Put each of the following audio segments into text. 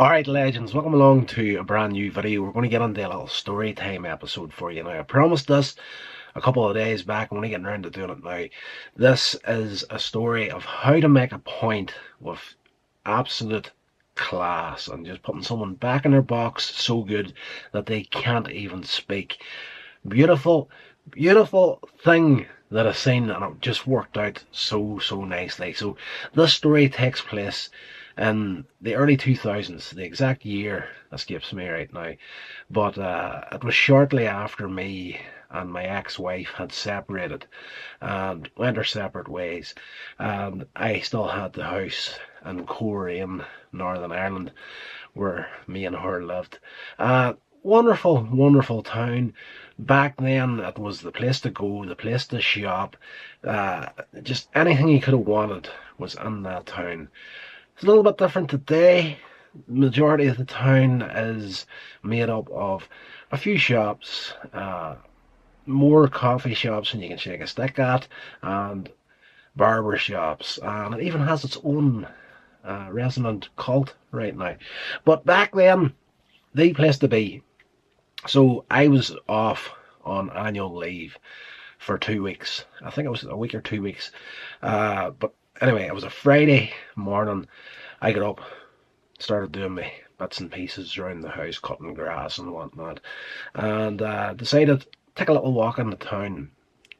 Alright legends, welcome along to a brand new video. We're going to get on to a little story time episode for you now. I promised this a couple of days back. I'm only getting around to doing it now. This is a story of how to make a point with absolute class and just putting someone back in their box so good that they can't even speak. Beautiful, beautiful thing that I've seen, and it just worked out so nicely. So this story takes place in the early 2000s. The exact year escapes me right now, but it was shortly after me and my ex-wife had separated and went our separate ways, and I still had the house in Coleraine, Northern Ireland, where me and her lived. Wonderful, wonderful town. Back then, it was the place to go, the place to shop. Just anything you could have wanted was in that town. It's a little bit different today. The majority of the town is made up of a few shops, more coffee shops than you can shake a stick at, and barber shops, and it even has its own resonant cult right now. But back then, the place to be. So I was off on annual leave for 2 weeks. I think it was a week or 2 weeks. But anyway, it was a Friday morning. I got up, started doing my bits and pieces around the house, cutting grass and whatnot, and decided to take a little walk in the town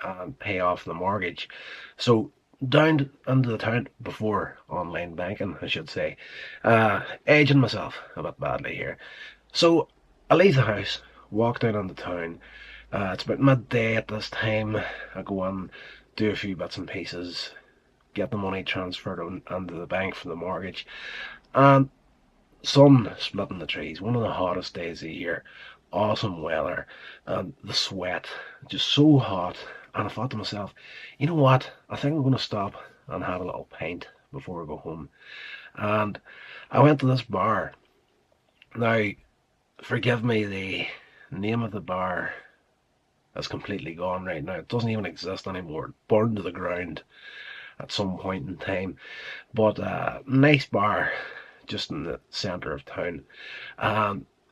and pay off the mortgage. So down into the town before online banking, I should say. Aging myself a bit badly here. So I leave the house, walk down into town. It's about midday at this time. I go in, do a few bits and pieces, get the money transferred into the bank for the mortgage, and sun splitting the trees. One of the hottest days of the year. Awesome weather, and the sweat, just so hot. And I thought to myself, you know what? I think I'm going to stop and have a little pint before I go home. And I went to this bar. Now, forgive me, the name of the bar is completely gone right now. It doesn't even exist anymore. It burned to the ground at some point in time. But nice bar just in the centre of town.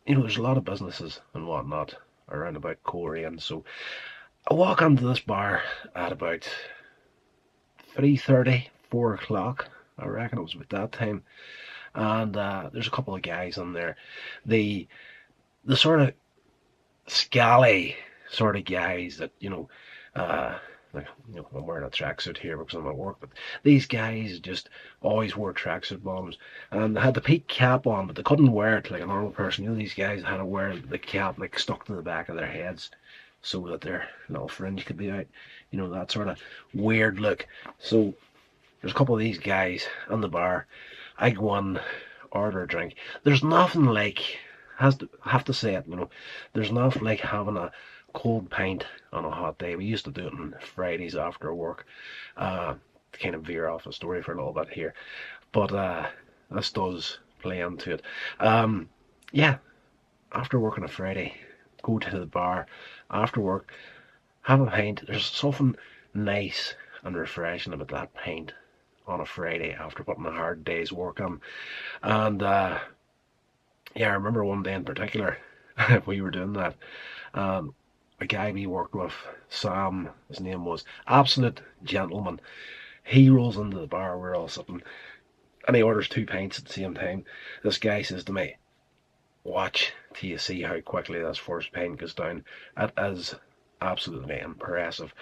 You know, there's a lot of businesses and whatnot around about Coleraine. So I walk into this bar at about 3:30, 4 o'clock. I reckon it was about that time. And there's a couple of guys in there. The sort of scally sort of guys that, like, I'm wearing a tracksuit here because I'm at work, but these guys just always wore tracksuit bottoms, and they had the peak cap on, but they couldn't wear it like a normal person. You know, these guys had to wear the cap like stuck to the back of their heads so that their little fringe could be out. You know, that sort of weird look. So there's a couple of these guys in the bar. I go on, order a drink. There's nothing like, have to say it, there's nothing like having a cold pint on a hot day. We used to do it on Fridays after work, to kind of veer off the story for a little bit here, but this does play into it. Yeah, after work on a Friday, go to the bar after work, have a pint. There's something nice and refreshing about that pint on a Friday after putting a hard day's work on. And yeah, I remember one day in particular we were doing that. A guy we worked with, Sam, his name was, absolute gentleman. He rolls into the bar, we're all sitting, and he orders 2 pints at the same time. This guy says to me, watch till you see how quickly this first pint goes down. It is absolutely impressive.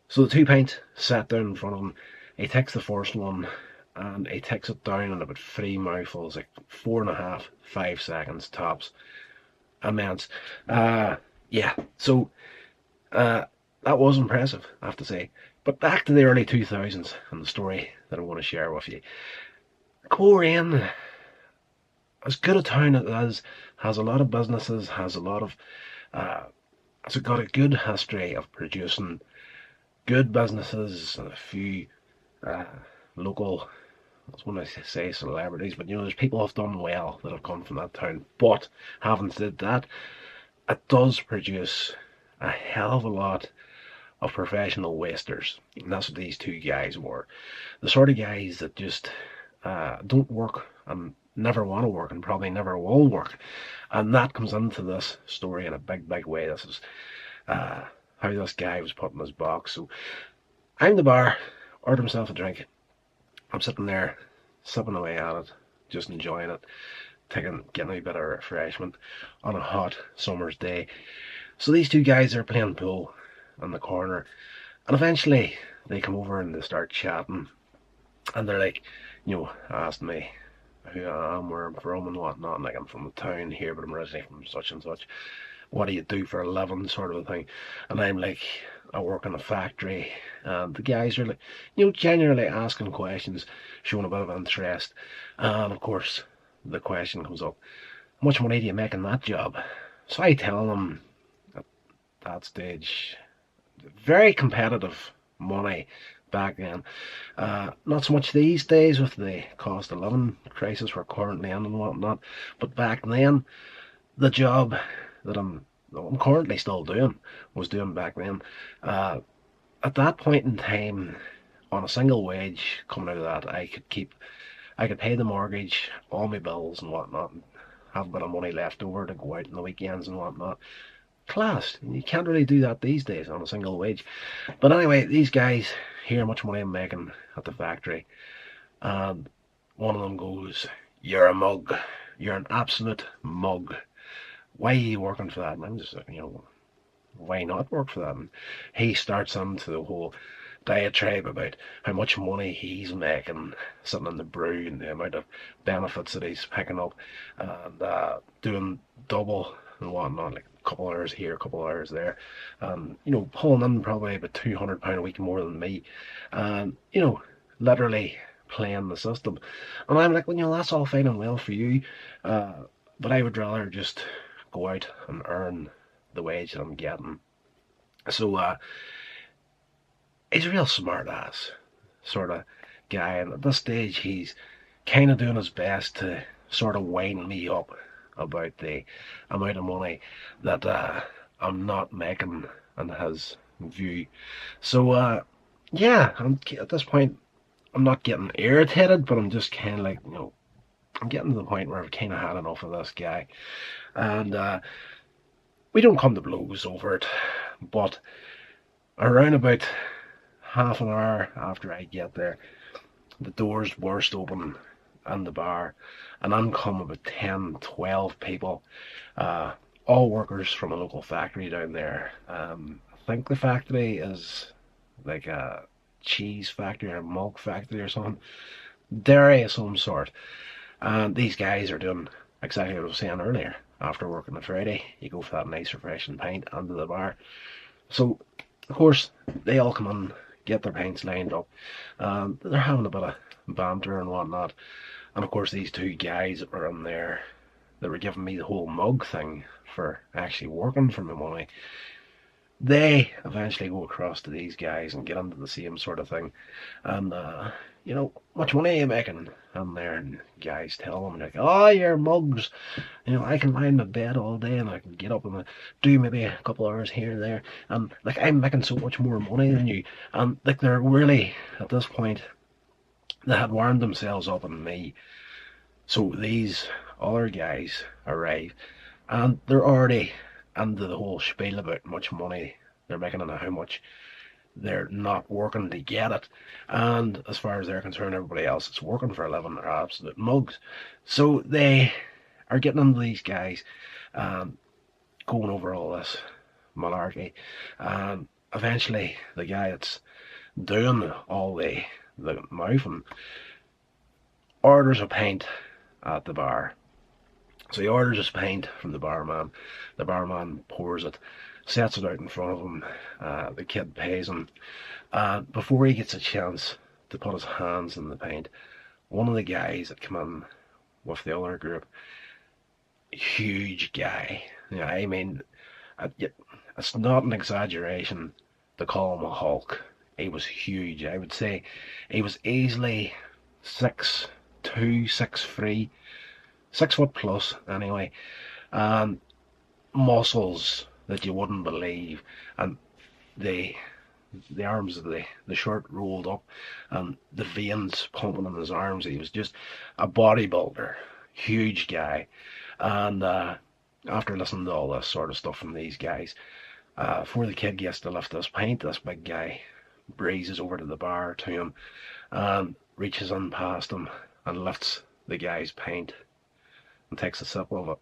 So the 2 pints sat down in front of him. He takes the first one and he takes it down in about 3 mouthfuls, like 4.5, 5 seconds tops. Immense. Yeah, so that was impressive, I have to say. But back to the early 2000s and the story that I want to share with you. Coleraine, as good a town as it is, has a lot of businesses, has a lot of, it's got a good history of producing good businesses and a few local, I was going to say celebrities, but there's people who have done well that have come from that town. But having said that, it does produce a hell of a lot of professional wasters, and that's what these 2 guys were. The sort of guys that just don't work and never want to work and probably never will work. And that comes into this story in a big way. This is how this guy was put in his box. So I'm in the bar, ordered himself a drink. I'm sitting there, sipping away at it, just enjoying it, getting a bit of refreshment on a hot summer's day. So these two guys are playing pool in the corner, and eventually they come over and they start chatting, and they're like, asking me who I am, where I'm from, and whatnot. And like, I'm from the town here, but I'm originally from such and such. What do you do for a living, sort of a thing? And I'm like, I work in a factory. And the guys are like, genuinely asking questions, showing a bit of interest. And of course, the question comes up, how much money do you make in that job? So I tell them at that stage, very competitive money back then. Not so much these days with the cost of living crisis we're currently in and whatnot, but back then, the job that I'm currently still doing was doing back then. At that point in time, on a single wage coming out of that, I could pay the mortgage, all my bills and whatnot, and have a bit of money left over to go out on the weekends and whatnot. Class. You can't really do that these days on a single wage. But anyway, these guys hear how much money I'm making at the factory, and one of them goes, "You're a mug. You're an absolute mug. Why are you working for that?" And I'm just like, why not work for that? And he starts into the whole diatribe about how much money he's making sitting in the brew and the amount of benefits that he's picking up, and doing double and whatnot, like a couple hours here, a couple hours there, and pulling in probably about £200 a week more than me, and literally playing the system. And I'm like, well, that's all fine and well for you, but I would rather just go out and earn the wage that I'm getting. So he's a real smart ass sort of guy, and at this stage he's kind of doing his best to sort of wind me up about the amount of money that I'm not making in his view. So yeah, at this point I'm not getting irritated, but I'm just kind of like, I'm getting to the point where I've kind of had enough of this guy, and we don't come to blows over it, but around about half an hour after I get there, the doors burst open in the bar, and in come about 10, 12 people, all workers from a local factory down there. I think the factory is like a cheese factory or a milk factory or something, dairy of some sort. And these guys are doing exactly what I was saying earlier. After work on a Friday, you go for that nice refreshing pint under the bar. So, of course, they all come in, get their pints lined up, and they're having a bit of banter and whatnot. And of course, these two guys are in there that were giving me the whole mug thing for actually working for my money. They eventually go across to these guys and get into the same sort of thing. And, much money are you making? And there, and guys tell them, like, oh, you're mugs. I can lie in my bed all day and I can get up and do maybe a couple hours here and there. And, like, I'm making so much more money than you. And, like, they're really, at this point, they had wound themselves up on me. So these other guys arrive, and they're already into the whole spiel about how much money they're making and how much they're not working to get it. And as far as they're concerned, everybody else that's working for a living are absolute mugs. So they are getting into these guys, going over all this malarkey, and eventually the guy that's doing all the mouthing orders a pint at the bar. So he orders his pint from the barman. The barman pours it, sets it out in front of him. The kid pays him. Before he gets a chance to put his hands in the pint, one of the guys that come in with the other group, huge guy. I mean, it's not an exaggeration to call him a Hulk. He was huge. I would say he was easily 6'2", 6'3", 6 foot plus anyway, and muscles that you wouldn't believe, and the arms of the shirt rolled up, and the veins pumping in his arms. He was just a bodybuilder. huge guy. And after listening to all this sort of stuff from these guys, before the kid gets to lift this pint, this big guy breezes over to the bar to him and reaches in past him and lifts the guy's pint and takes a sip of it.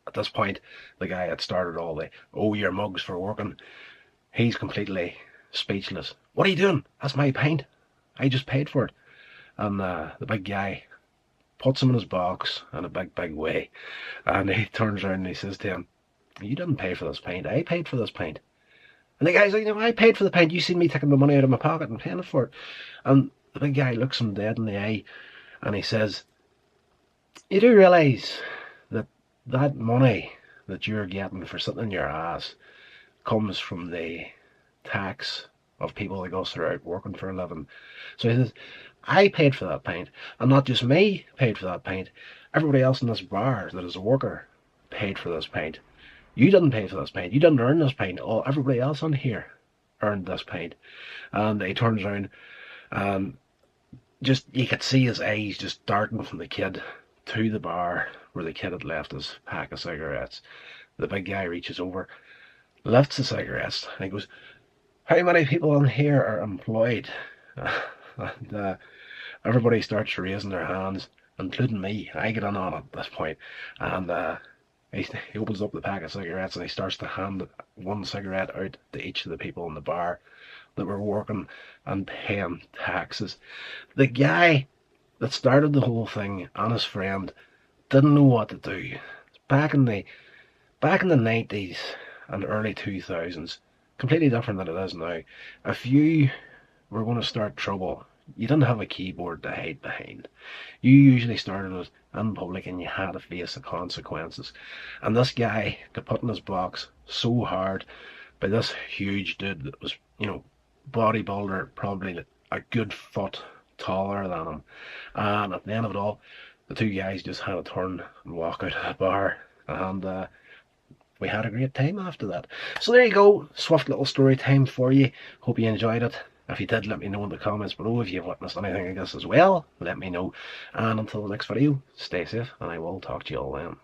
At this point, the guy had started all the, oh, your mugs for working. He's completely speechless. What are you doing? That's my pint. I just paid for it. And the big guy puts him in his box in a big way. And he turns around and he says to him, you didn't pay for this pint. I paid for this pint. And the guy's like, no, I paid for the pint. You seen me taking the money out of my pocket and paying for it. And the big guy looks him dead in the eye and he says, you do realise that that money that you're getting for sitting in your ass comes from the tax of people that goes throughout working for a living. So he says, I paid for that pint, and not just me paid for that pint. Everybody else in this bar that is a worker paid for this pint. You didn't pay for this pint. You didn't earn this pint. Everybody else on here earned this pint. And he turns around and just, you could see his eyes just darting from the kid to the bar where the kid had left his pack of cigarettes. The big guy reaches over, lifts the cigarettes, and he goes, how many people in here are employed? And everybody starts raising their hands, including me. I get in on it at this point. And he opens up the pack of cigarettes and he starts to hand one cigarette out to each of the people in the bar that were working and paying taxes. The guy that started the whole thing and his friend didn't know what to do. Back in the 90s and early 2000s, completely different than it is now. If you were going to start trouble, you didn't have a keyboard to hide behind. You usually started it in public and you had to face the consequences. And this guy got put in his box so hard by this huge dude that was, bodybuilder, probably a good foot taller than him. And at the end of it all, the two guys just had to turn and walk out of the bar. And we had a great time after that. So there you go, swift little story time for you. Hope you enjoyed it. If you did, let me know in the comments below. If you've witnessed anything like this as well, let me know. And until the next video, stay safe, and I will talk to you all then.